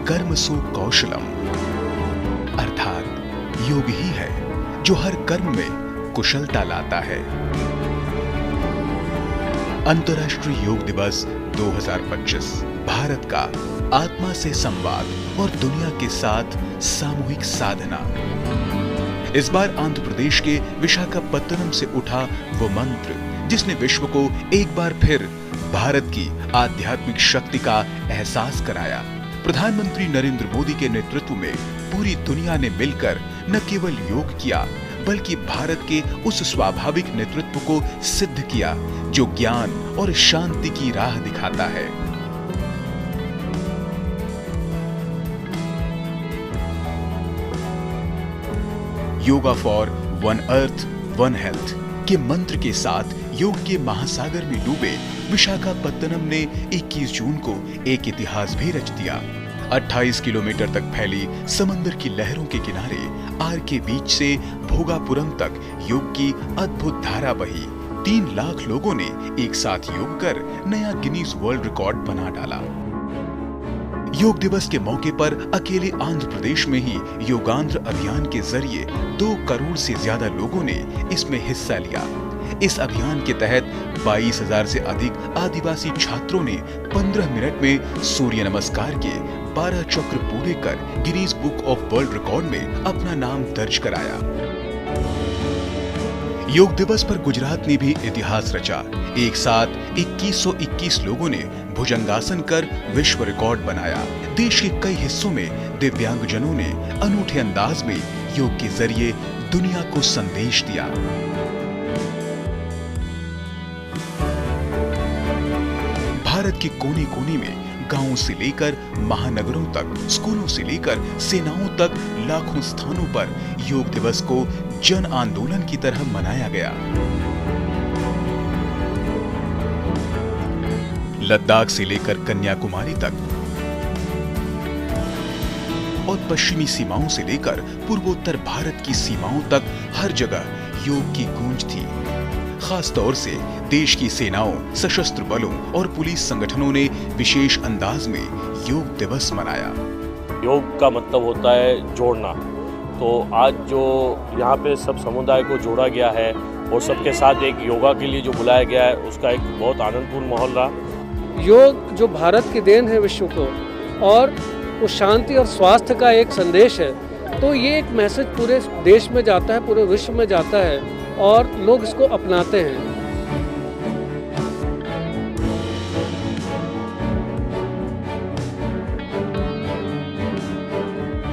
कर्मसु कौशलम, अर्थात योग ही है जो हर कर्म में कुशलता लाता है। अंतर्राष्ट्रीय योग दिवस 2025 भारत का आत्मा से संवाद और दुनिया के साथ सामूहिक साधना। इस बार आंध्र प्रदेश के विशाखापत्तनम से उठा वो मंत्र जिसने विश्व को एक बार फिर भारत की आध्यात्मिक शक्ति का एहसास कराया। प्रधानमंत्री नरेंद्र मोदी के नेतृत्व में पूरी दुनिया ने मिलकर न केवल योग किया बल्कि भारत के उस स्वाभाविक नेतृत्व को सिद्ध किया जो ज्ञान और शांति की राह दिखाता है। Yoga for one earth one health के मंत्र के साथ योग के महासागर में डूबे विशाखापत्तनम ने 21 जून को एक इतिहास भी रच दिया। 28 किलोमीटर तक फैली समंदर की लहरों के किनारे आर के बीच से भोगापुरम तक योग की अद्भुत धारा बही। 3 लाख लोगों ने एक साथ योग कर नया गिनीज वर्ल्ड रिकॉर्ड बना डाला। योग दिवस के मौके पर अकेले आंध्र प्रदेश में ही योगांध्र अभियान के जरिए 2 करोड़ से ज्यादा लोगों ने इसमें हिस्सा लिया। इस अभियान के तहत 22,000 से अधिक आदिवासी छात्रों ने 15 मिनट में सूर्य नमस्कार के 12 चक्र पूरे कर Guinness book of world record में अपना नाम दर्ज कराया। योग दिवस पर गुजरात ने भी इतिहास रचा। एक साथ 2121 लोगों ने भुजंगासन कर विश्व रिकॉर्ड बनाया। देश के कई हिस्सों में दिव्यांगजनों ने अनूठे अंदाज में योग के जरिए दुनिया को संदेश दिया। भारत के कोने-कोने में गांवों से लेकर महानगरों तक, स्कूलों से लेकर सेनाओं तक लाखों स्थानों पर योग दिवस को जन आंदोलन की तरह मनाया गया। लद्दाख से लेकर कन्याकुमारी तक और पश्चिमी सीमाओं से लेकर पूर्वोत्तर भारत की सीमाओं तक हर जगह योग की गूंज थी। खास तौर से देश की सेनाओं, सशस्त्र बलों और पुलिस संगठनों ने विशेष अंदाज में योग दिवस मनाया। योग का मतलब होता है जोड़ना, तो आज जो यहाँ पे सब समुदाय को जोड़ा गया है और सबके साथ एक योगा के लिए जो बुलाया गया है उसका एक बहुत आनंदपूर्ण माहौल रहा। योग जो भारत की देन है विश्व को और वो शांति और स्वास्थ्य का एक संदेश है, तो ये एक मैसेज पूरे देश में जाता है, पूरे विश्व में जाता है और लोग इसको अपनाते हैं।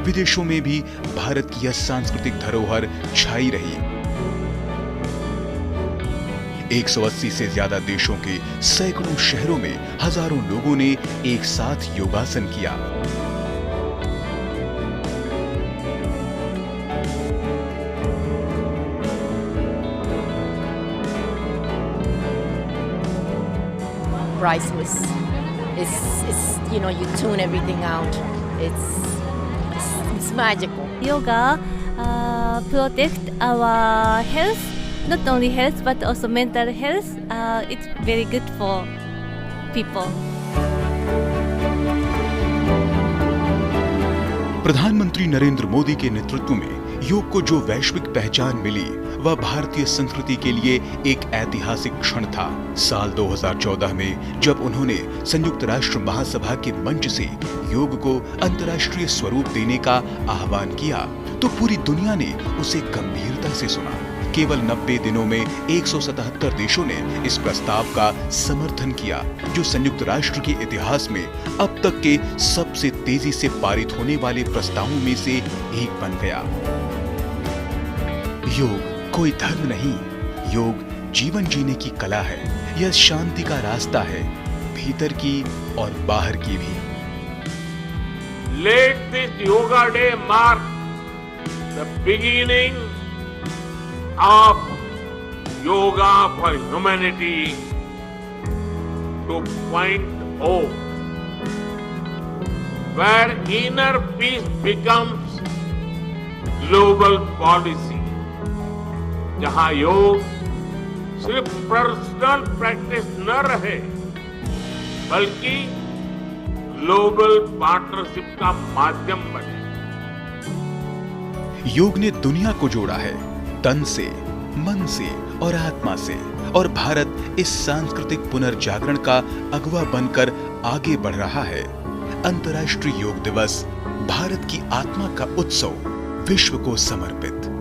विदेशों में भी भारत की यह सांस्कृतिक धरोहर छाई रही। 180 से ज्यादा देशों के सैकड़ों शहरों में हजारों लोगों ने एक साथ योगासन किया। Priceless. It's you know, you tune everything out. It's magical. Yoga protect our health, not only health but also mental health. It's very good for people. प्रधानमंत्री नरेंद्र मोदी के नेतृत्व में योग को जो वैश्विक पहचान मिली वह भारतीय संस्कृति के लिए एक ऐतिहासिक क्षण था। साल 2014 में जब उन्होंने संयुक्त राष्ट्र महासभा के मंच से योग को अंतर्राष्ट्रीय स्वरूप देने का आह्वान किया तो पूरी दुनिया ने उसे गंभीरता से सुना। केवल 90 दिनों में 177 देशों ने इस प्रस्ताव का समर्थन किया, जो संयुक्त राष्ट्र के इतिहास में अब तक के सबसे तेजी से पारित होने वाले प्रस्तावों में से एक बन गया। योग कोई धर्म नहीं, योग जीवन जीने की कला है। यह शांति का रास्ता है, भीतर की और बाहर की भी। Let this yoga day mark the beginning of yoga for humanity 2.0, where inner peace becomes global policy, जहां योग सिर्फ पर्सनल प्रैक्टिस न रहे बल्कि ग्लोबल पार्टनरशिप का माध्यम बने। योग ने दुनिया को जोड़ा है, तन से, मन से और आत्मा से, और भारत इस सांस्कृतिक पुनर्जागरण का अगवा बनकर आगे बढ़ रहा है। अंतर्राष्ट्रीय योग दिवस भारत की आत्मा का उत्सव, विश्व को समर्पित।